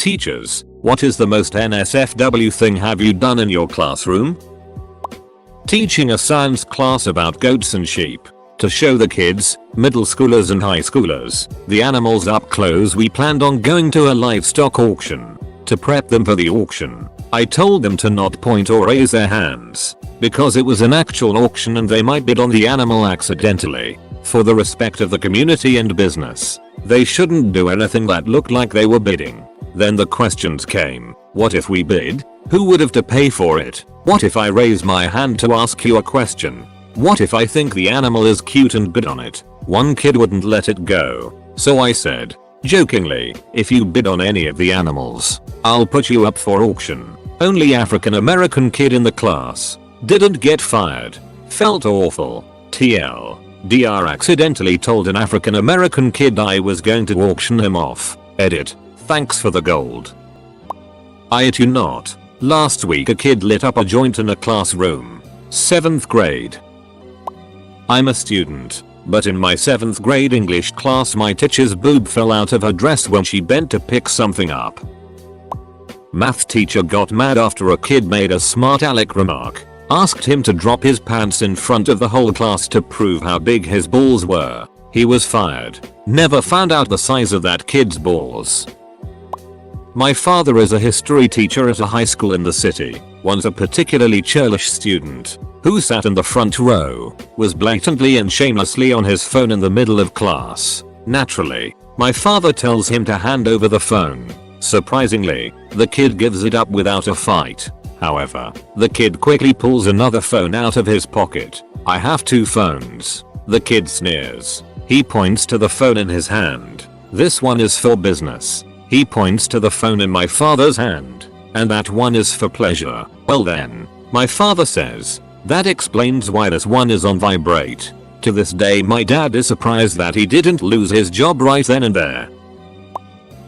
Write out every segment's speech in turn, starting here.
Teachers, what is the most NSFW thing have you done in your classroom? Teaching a science class about goats and sheep. To show the kids, middle schoolers and high schoolers, the animals up close, we planned on going to a livestock auction. To prep them for the auction, I told them to not point or raise their hands, because it was an actual auction and they might bid on the animal accidentally. For the respect of the community and business, they shouldn't do anything that looked like they were bidding. Then the questions came. What if we bid? Who would have to pay for it? What if I raise my hand to ask you a question? What if I think the animal is cute and bid on it? One kid wouldn't let it go. So I said, jokingly, if you bid on any of the animals, I'll put you up for auction. Only African American kid in the class. Didn't get fired. Felt awful. TLDR accidentally told an African American kid I was going to auction him off. Edit. Thanks for the gold. I do not. Last week a kid lit up a joint in a classroom. 7th grade. I'm a student, but in my 7th grade English class my teacher's boob fell out of her dress when she bent to pick something up. Math teacher got mad after a kid made a smart aleck remark. Asked him to drop his pants in front of the whole class to prove how big his balls were. He was fired. Never found out the size of that kid's balls. My father is a history teacher at a high school in the city. Once a particularly churlish student, who sat in the front row, was blatantly and shamelessly on his phone in the middle of class. Naturally, my father tells him to hand over the phone. Surprisingly, the kid gives it up without a fight. However, the kid quickly pulls another phone out of his pocket. I have 2 phones. The kid sneers. He points to the phone in his hand. This one is for business. He points to the phone in my father's hand. And that one is for pleasure. Well then, my father says, that explains why this one is on vibrate. To this day my dad is surprised that he didn't lose his job right then and there.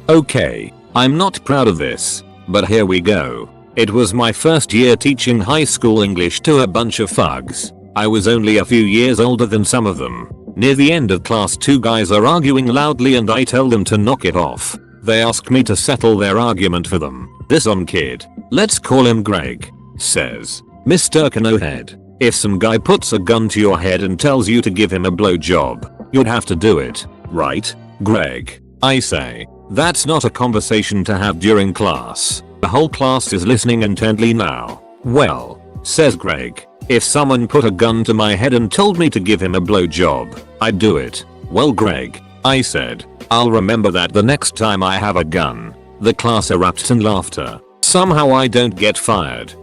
Okay, I'm not proud of this, but here we go. It was my first year teaching high school English to a bunch of thugs. I was only a few years older than some of them. Near the end of class 2 guys are arguing loudly and I tell them to knock it off. They ask me to settle their argument for them. This kid, let's call him Greg, says, Mr. Canohead, if some guy puts a gun to your head and tells you to give him a blowjob, you'd have to do it, right, Greg? I say, that's not a conversation to have during class. The whole class is listening intently now. Well, says Greg, if someone put a gun to my head and told me to give him a blowjob, I'd do it. Well, Greg, I said, I'll remember that the next time I have a gun. The class erupts in laughter. Somehow I don't get fired.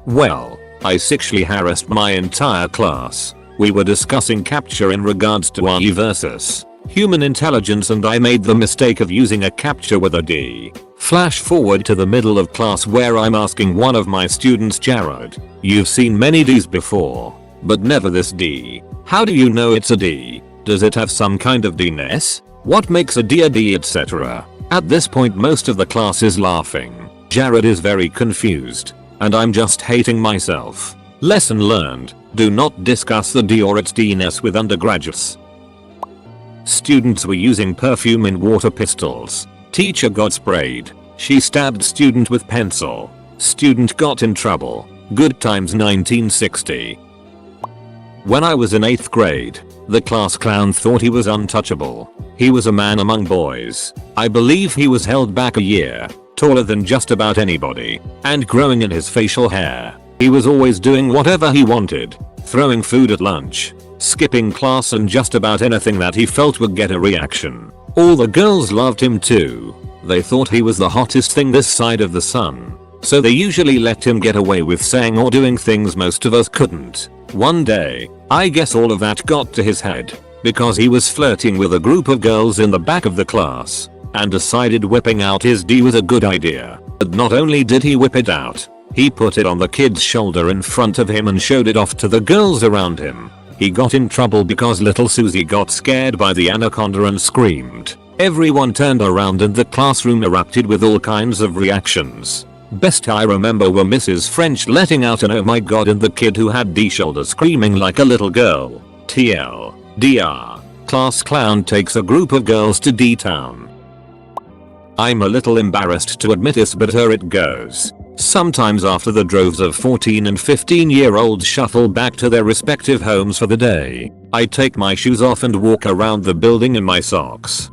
Well, I sexually harassed my entire class. We were discussing captcha in regards to AI versus human intelligence and I made the mistake of using a captcha with a D. Flash forward to the middle of class where I'm asking one of my students, Jared, you've seen many Ds before, but never this D. How do you know it's a D? Does it have some kind of D-ness? What makes a D, etc.? At this point most of the class is laughing. Jared is very confused. And I'm just hating myself. Lesson learned, do not discuss the D or its D-ness with undergraduates. Students were using perfume in water pistols. Teacher got sprayed. She stabbed student with pencil. Student got in trouble. Good times 1960. When I was in 8th grade, the class clown thought he was untouchable. He was a man among boys. I believe he was held back a year, taller than just about anybody, and growing in his facial hair. He was always doing whatever he wanted, throwing food at lunch, skipping class and just about anything that he felt would get a reaction. All the girls loved him too. They thought he was the hottest thing this side of the sun. So they usually let him get away with saying or doing things most of us couldn't. One day, I guess all of that got to his head, because he was flirting with a group of girls in the back of the class, and decided whipping out his D was a good idea. But not only did he whip it out, he put it on the kid's shoulder in front of him and showed it off to the girls around him. He got in trouble because little Susie got scared by the anaconda and screamed. Everyone turned around and the classroom erupted with all kinds of reactions. Best I remember were Mrs. French letting out an oh my god and the kid who had D shoulder screaming like a little girl. TLDR. Class clown takes a group of girls to D-town. I'm a little embarrassed to admit this, but here it goes. Sometimes after the droves of 14 and 15-year-olds shuffle back to their respective homes for the day, I take my shoes off and walk around the building in my socks.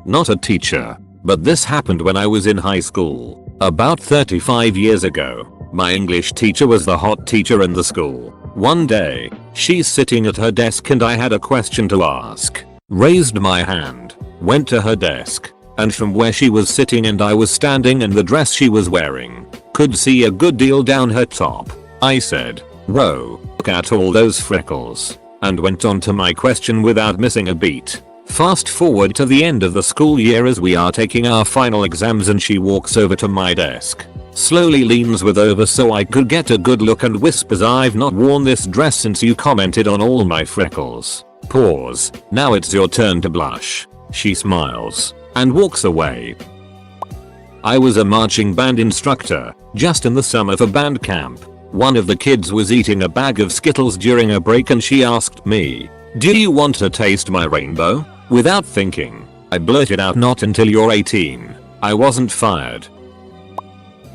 Not a teacher, but this happened when I was in high school. About 35 years ago, my English teacher was the hot teacher in the school. One day, she's sitting at her desk and I had a question to ask. Raised my hand, went to her desk, and from where she was sitting and I was standing in the dress she was wearing, could see a good deal down her top. I said, "Whoa, look at all those freckles," and went on to my question without missing a beat. Fast forward to the end of the school year as we are taking our final exams and she walks over to my desk, slowly leans with over so I could get a good look and whispers, "I've not worn this dress since you commented on all my freckles." Pause. "Now it's your turn to blush." She smiles and walks away. I was a marching band instructor, just in the summer for band camp. One of the kids was eating a bag of Skittles during a break and she asked me, "Do you want to taste my rainbow?" Without thinking, I blurted out, "Not until you're 18. I wasn't fired.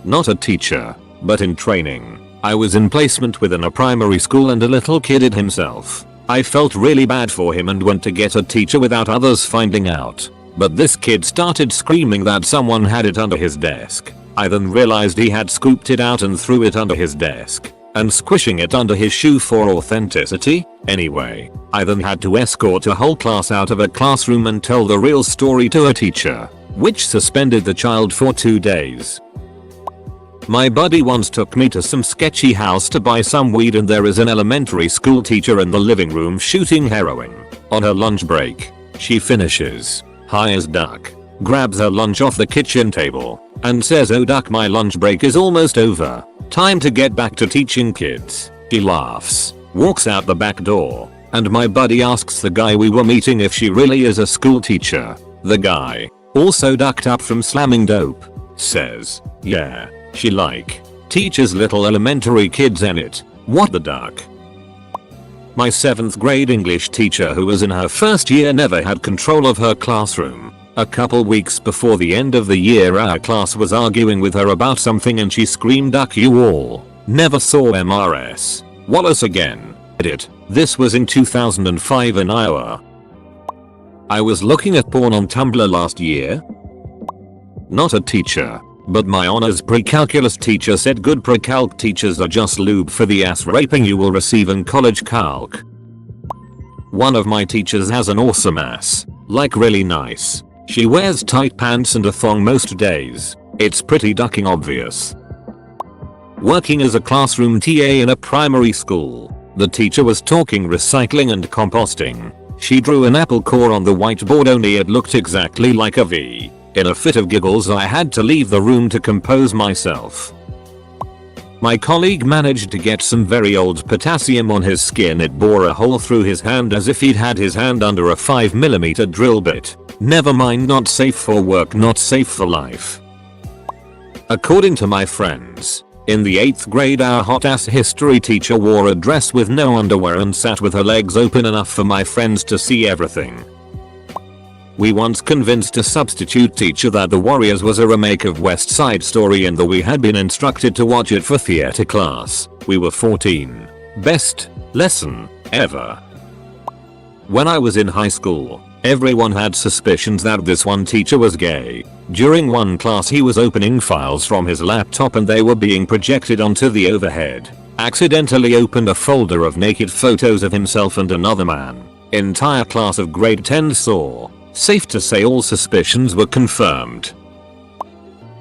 Not a teacher, but in training. I was in placement within a primary school and a little kid hid himself. I felt really bad for him and went to get a teacher without others finding out. But this kid started screaming that someone had it under his desk. I then realized he had scooped it out and threw it under his desk, and squishing it under his shoe for authenticity. Anyway, I then had to escort a whole class out of a classroom and tell the real story to a teacher, which suspended the child for 2 days. My buddy once took me to some sketchy house to buy some weed and there is an elementary school teacher in the living room shooting heroin. On her lunch break, she finishes, high as duck, grabs her lunch off the kitchen table, and says, "Oh duck, my lunch break is almost over. Time to get back to teaching kids." She laughs, walks out the back door, and my buddy asks the guy we were meeting if she really is a school teacher. The guy, also ducked up from slamming dope, says, "Yeah, she teaches little elementary kids in it." What the duck? My 7th grade English teacher who was in her first year never had control of her classroom. A couple weeks before the end of the year our class was arguing with her about something and she screamed, "Duck you all. Never saw MRS. Wallace again." This was in 2005 in Iowa. I was looking at porn on Tumblr last year. Not a teacher, but my honors pre-calculus teacher said good pre-calc teachers are just lube for the ass raping you will receive in college calc. One of my teachers has an awesome ass, like really nice. She wears tight pants and a thong most days. It's pretty ducking obvious. Working as a classroom TA in a primary school, the teacher was talking recycling and composting. She drew an apple core on the whiteboard, only it looked exactly like a V. In a fit of giggles I had to leave the room to compose myself. My colleague managed to get some very old potassium on his skin. It bore a hole through his hand as if he'd had his hand under a 5mm drill bit. Never mind, not safe for work, not safe for life. According to my friends, in the 8th grade our hot ass history teacher wore a dress with no underwear and sat with her legs open enough for my friends to see everything. We once convinced a substitute teacher that The Warriors was a remake of West Side Story and that we had been instructed to watch it for theater class. We were 14. Best lesson ever. When I was in high school, everyone had suspicions that this one teacher was gay. During one class he was opening files from his laptop and they were being projected onto the overhead. Accidentally opened a folder of naked photos of himself and another man. Entire class of grade 10 saw. Safe to say all suspicions were confirmed.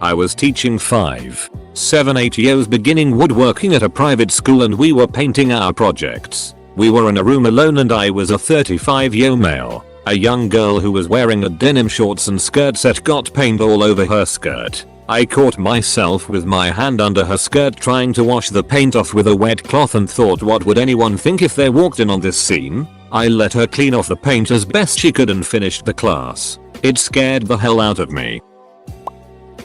I was teaching 5, 7, 8-year-olds beginning woodworking at a private school and we were painting our projects. We were in a room alone and I was a 35-year-old male. A young girl who was wearing a denim shorts and skirt set got paint all over her skirt. I caught myself with my hand under her skirt trying to wash the paint off with a wet cloth and thought, what would anyone think if they walked in on this scene? I let her clean off the paint as best she could and finished the class. It scared the hell out of me.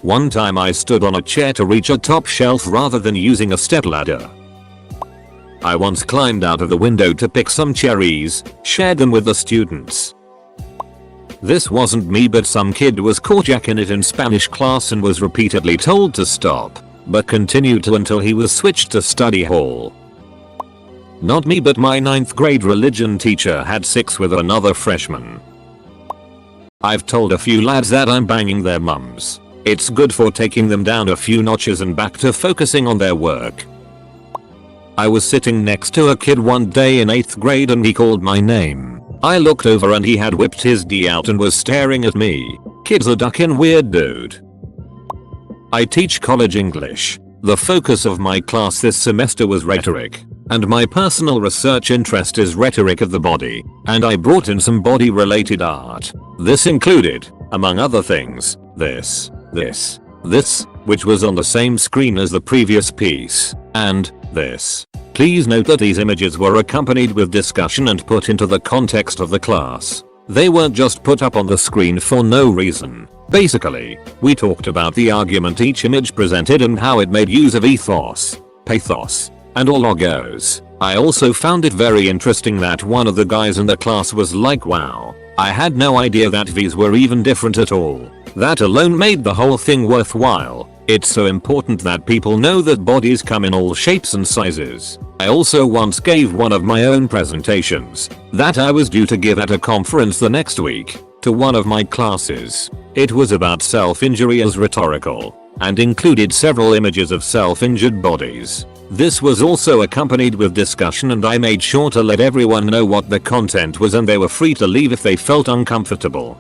One time I stood on a chair to reach a top shelf rather than using a stepladder. I once climbed out of the window to pick some cherries, shared them with the students. This wasn't me, but some kid was caught jacking it in Spanish class and was repeatedly told to stop, but continued to until he was switched to study hall. Not me, but my 9th grade religion teacher had sex with another freshman. I've told a few lads that I'm banging their mums. It's good for taking them down a few notches and back to focusing on their work. I was sitting next to a kid one day in 8th grade and he called my name. I looked over and he had whipped his D out and was staring at me. Kid's a duckin' weird dude. I teach college English. The focus of my class this semester was rhetoric, and my personal research interest is rhetoric of the body, and I brought in some body related art. This included, among other things, this, which was on the same screen as the previous piece, and this. Please note that these images were accompanied with discussion and put into the context of the class. They weren't just put up on the screen for no reason. Basically, we talked about the argument each image presented and how it made use of ethos, pathos, and or logos. I also found it very interesting that one of the guys in the class was like, wow, I had no idea that these were even different at all. That alone made the whole thing worthwhile. It's so important that people know that bodies come in all shapes and sizes. I also once gave one of my own presentations that I was due to give at a conference the next week to one of my classes. It was about self-injury as rhetorical and included several images of self-injured bodies. This was also accompanied with discussion and I made sure to let everyone know what the content was and they were free to leave if they felt uncomfortable.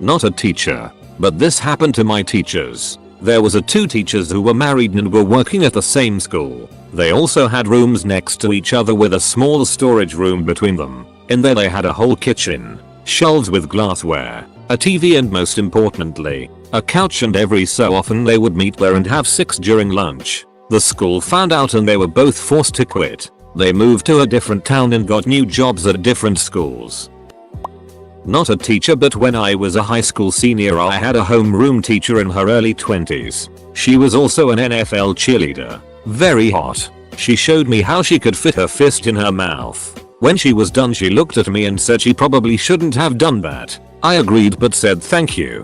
Not a teacher, but this happened to my teachers. There was two teachers who were married and were working at the same school. They also had rooms next to each other with a small storage room between them. In there they had a whole kitchen, shelves with glassware, a TV and most importantly, a couch, and every so often they would meet there and have sex during lunch. The school found out and they were both forced to quit. They moved to a different town and got new jobs at different schools. Not a teacher, but when I was a high school senior I had a homeroom teacher in her early 20s. She was also an NFL cheerleader. Very hot. She showed me how she could fit her fist in her mouth. When she was done she looked at me and said she probably shouldn't have done that. I agreed but said thank you.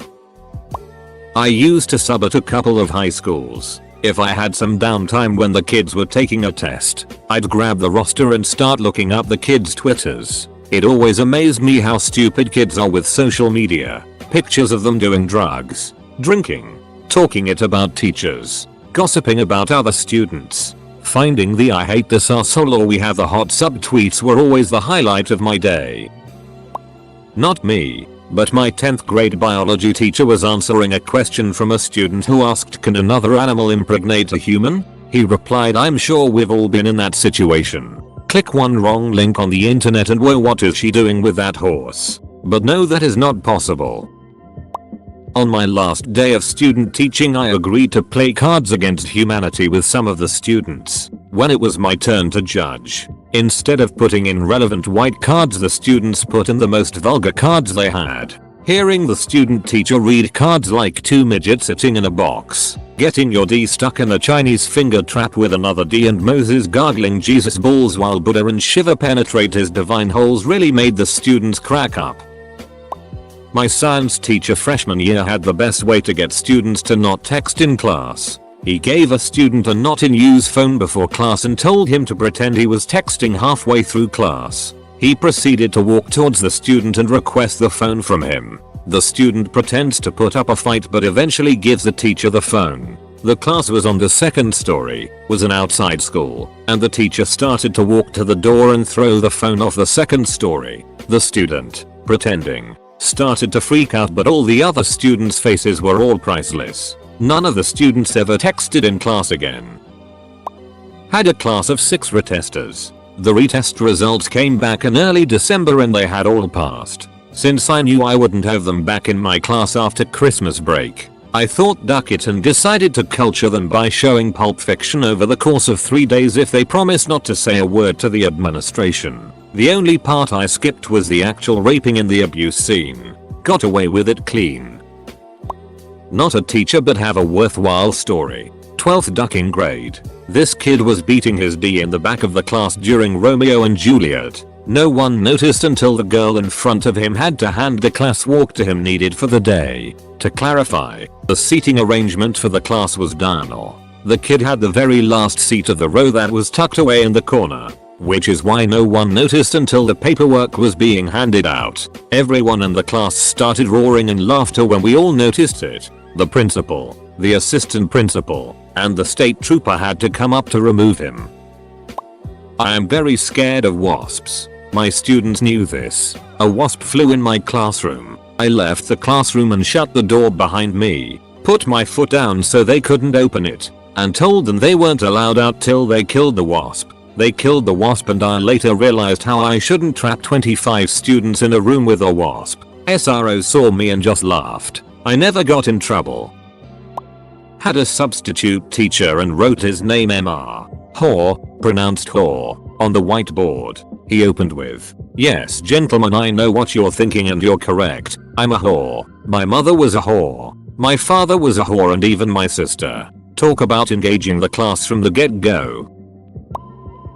I used to sub at a couple of high schools. If I had some downtime when the kids were taking a test, I'd grab the roster and start looking up the kids' Twitters. It always amazed me how stupid kids are with social media. Pictures of them doing drugs, drinking, talking it about teachers, gossiping about other students. Finding the I hate this arsehole or we have the hot subtweets were always the highlight of my day. Not me, but my 10th grade biology teacher was answering a question from a student who asked, can another animal impregnate a human? He replied, I'm sure we've all been in that situation. Click one wrong link on the internet and whoa, what is she doing with that horse? But no, that is not possible. On my last day of student teaching I agreed to play Cards Against Humanity with some of the students. When it was my turn to judge, instead of putting in relevant white cards the students put in the most vulgar cards they had. Hearing the student teacher read cards like two midgets sitting in a box, getting your D stuck in a Chinese finger trap with another D, and Moses gargling Jesus balls while Buddha and Shiva penetrate his divine holes really made the students crack up. My science teacher freshman year had the best way to get students to not text in class. He gave a student a not in use phone before class and told him to pretend he was texting halfway through class. He proceeded to walk towards the student and request the phone from him. The student pretends to put up a fight but eventually gives the teacher the phone. The class was on the second story, was an outside school, and the teacher started to walk to the door and throw the phone off the second story. The student, pretending, started to freak out, but all the other students' faces were all priceless. None of the students ever texted in class again. Had a class of 6 retesters. The retest results came back in early December and they had all passed. Since I knew I wouldn't have them back in my class after Christmas break, I thought duck it and decided to culture them by showing Pulp Fiction over the course of 3 days if they promised not to say a word to the administration. The only part I skipped was the actual raping in the abuse scene. Got away with it clean. Not a teacher, but have a worthwhile story. 12th ducking grade. This kid was beating his D in the back of the class during Romeo and Juliet. No one noticed until the girl in front of him had to hand the class walk to him needed for the day. To clarify, the seating arrangement for the class was diagonal. The kid had the very last seat of the row that was tucked away in the corner, which is why no one noticed until the paperwork was being handed out. Everyone in the class started roaring in laughter when we all noticed it. The principal, the assistant principal, and the state trooper had to come up to remove him. I am very scared of wasps. My students knew this. A wasp flew in my classroom. I left the classroom and shut the door behind me, put my foot down so they couldn't open it, and told them they weren't allowed out till they killed the wasp. They killed the wasp and I later realized how I shouldn't trap 25 students in a room with a wasp. SRO saw me and just laughed. I never got in trouble. Had a substitute teacher and wrote his name MR. Whore, pronounced whore, on the whiteboard. He opened with, "Yes gentlemen, I know what you're thinking and you're correct. I'm a whore. My mother was a whore. My father was a whore and even my sister." Talk about engaging the class from the get-go.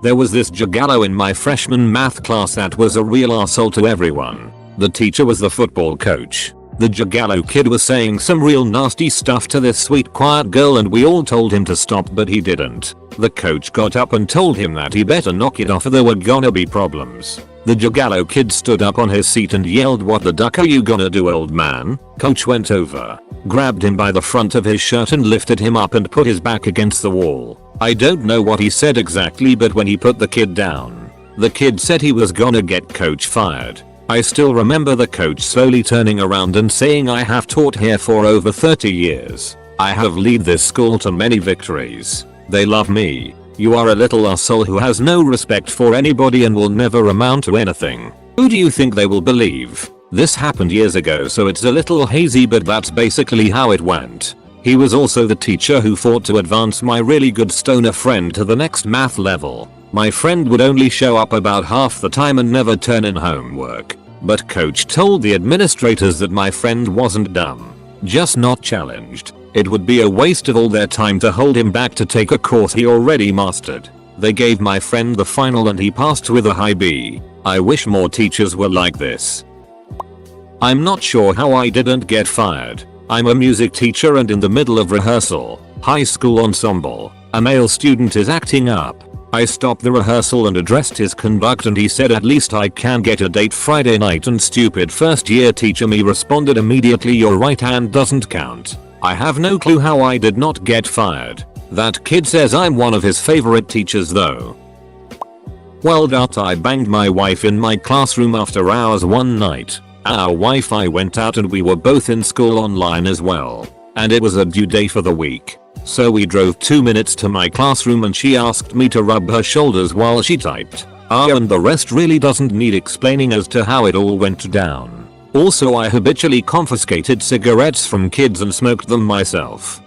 There was this juggalo in my freshman math class that was a real arsehole to everyone. The teacher was the football coach. The juggalo kid was saying some real nasty stuff to this sweet quiet girl and we all told him to stop but he didn't. The coach got up and told him that he better knock it off or there were gonna be problems. The juggalo kid stood up on his seat and yelled, "What the duck are you gonna do, old man?" Coach went over, grabbed him by the front of his shirt and lifted him up and put his back against the wall. I don't know what he said exactly, but when he put the kid down, the kid said he was gonna get coach fired. I still remember the coach slowly turning around and saying, "I have taught here for over 30 years. I have led this school to many victories. They love me. You are a little asshole who has no respect for anybody and will never amount to anything." Who do you think they will believe? This happened years ago so it's a little hazy, but that's basically how it went. He was also the teacher who fought to advance my really good stoner friend to the next math level. My friend would only show up about half the time and never turn in homework. But coach told the administrators that my friend wasn't dumb, just not challenged. It would be a waste of all their time to hold him back to take a course he already mastered. They gave my friend the final and he passed with a high B. I wish more teachers were like this. I'm not sure how I didn't get fired. I'm a music teacher and in the middle of rehearsal, high school ensemble, a male student is acting up. I stopped the rehearsal and addressed his conductor and he said, "At least I can get a date Friday night," and stupid first year teacher me responded immediately, "Your right hand doesn't count." I have no clue how I did not get fired. That kid says I'm one of his favorite teachers though. Well, I banged my wife in my classroom after hours one night. Our Wi-Fi went out and we were both in school online as well. And it was a due day for the week. So we drove 2 minutes to my classroom and she asked me to rub her shoulders while she typed. And the rest really doesn't need explaining as to how it all went down. Also, I habitually confiscated cigarettes from kids and smoked them myself.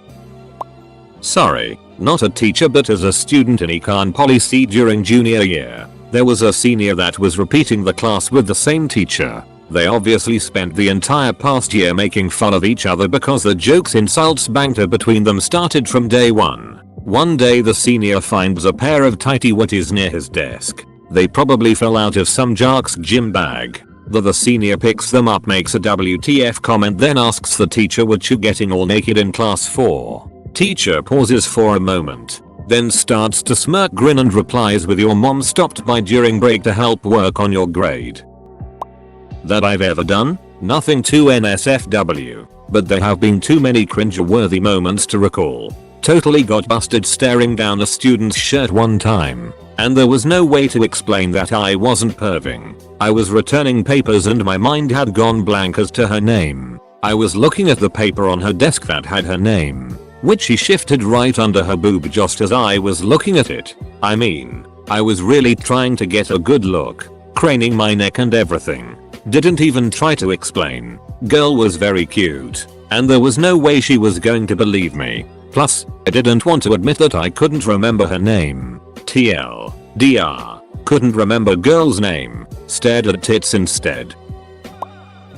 Sorry, not a teacher but as a student in Econ Policy during junior year. There was a senior that was repeating the class with the same teacher. They obviously spent the entire past year making fun of each other because the jokes, insults, banter between them started from day one. One day the senior finds a pair of tighty whities near his desk. They probably fell out of some jock's gym bag. The senior picks them up, makes a WTF comment, then asks the teacher, "What you getting all naked in class for?" Teacher pauses for a moment, then starts to smirk, grin and replies with, "Your mom stopped by during break to help work on your grade." That I've ever done? Nothing too NSFW, but there have been too many cringe-worthy moments to recall. Totally got busted staring down a student's shirt one time, and there was no way to explain that I wasn't perving. I was returning papers and my mind had gone blank as to her name. I was looking at the paper on her desk that had her name, which she shifted right under her boob just as I was looking at it. I mean, I was really trying to get a good look, craning my neck and everything. Didn't even try to explain. Girl was very cute, and there was no way she was going to believe me. Plus, I didn't want to admit that I couldn't remember her name. TLDR, couldn't remember girl's name, stared at tits instead.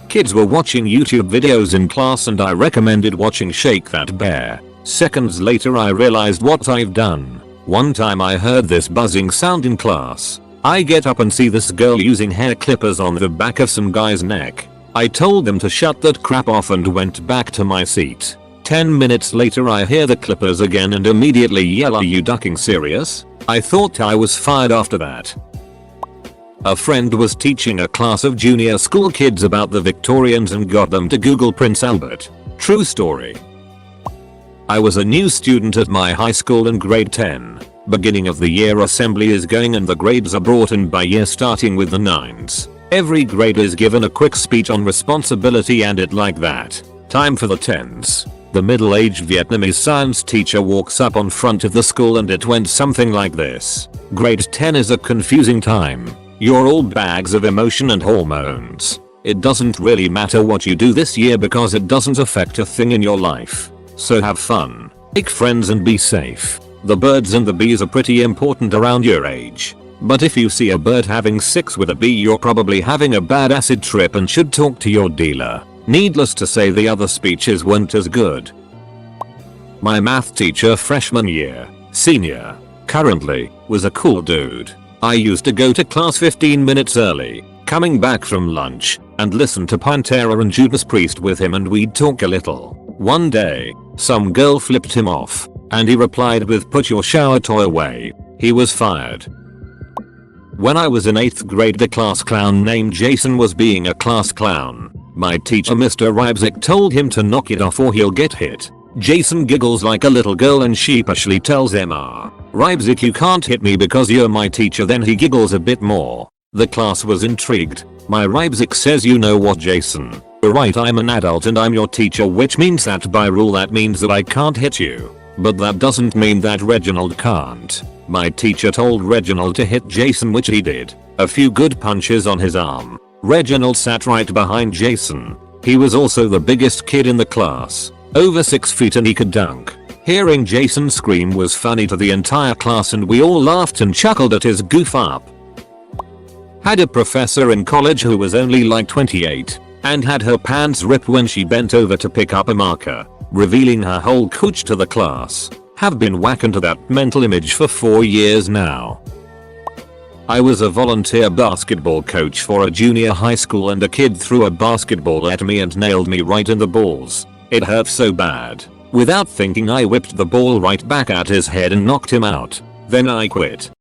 Kids were watching YouTube videos in class and I recommended watching Shake That Bear. Seconds later I realized what I've done. One time I heard this buzzing sound in class. I get up and see this girl using hair clippers on the back of some guy's neck. I told them to shut that crap off and went back to my seat. 10 minutes later I hear the clippers again and immediately yell, "Are you ducking serious?" I thought I was fired after that. A friend was teaching a class of junior school kids about the Victorians and got them to Google Prince Albert. True story. I was a new student at my high school in grade 10. Beginning of the year assembly is going and the grades are brought in by year starting with the 9s. Every grade is given a quick speech on responsibility and it like that. Time for the 10s. The middle-aged Vietnamese science teacher walks up on front of the school and it went something like this. Grade 10 is a confusing time. You're all bags of emotion and hormones. It doesn't really matter what you do this year because it doesn't affect a thing in your life. So have fun, make friends and be safe. The birds and the bees are pretty important around your age. But if you see a bird having sex with a bee, you're probably having a bad acid trip and should talk to your dealer. Needless to say, the other speeches weren't as good. My math teacher freshman year, senior, currently, was a cool dude. I used to go to class 15 minutes early, coming back from lunch, and listen to Pantera and Judas Priest with him and we'd talk a little. One day, some girl flipped him off, and he replied with, "Put your shower toy away." He was fired. When I was in 8th grade, the class clown named Jason was being a class clown. My teacher Mr. Rybzik told him to knock it off or he'll get hit. Jason giggles like a little girl and sheepishly tells Mr. Rybzik, "You can't hit me because you're my teacher." Then he giggles a bit more. The class was intrigued. My Rybzik says, "You know what, Jason? Right, I'm an adult and I'm your teacher, which means that by rule that means that I can't hit you. But that doesn't mean that Reginald can't." My teacher told Reginald to hit Jason, which he did. A few good punches on his arm. Reginald sat right behind Jason. He was also the biggest kid in the class, over 6 feet, and he could dunk. Hearing Jason scream was funny to the entire class and we all laughed and chuckled at his goof up. Had a professor in college who was only like 28 and had her pants rip when she bent over to pick up a marker, revealing her whole cooch to the class. Have been whacking to that mental image for 4 years now. I was a volunteer basketball coach for a junior high school and a kid threw a basketball at me and nailed me right in the balls. It hurt so bad. Without thinking, I whipped the ball right back at his head and knocked him out. Then I quit.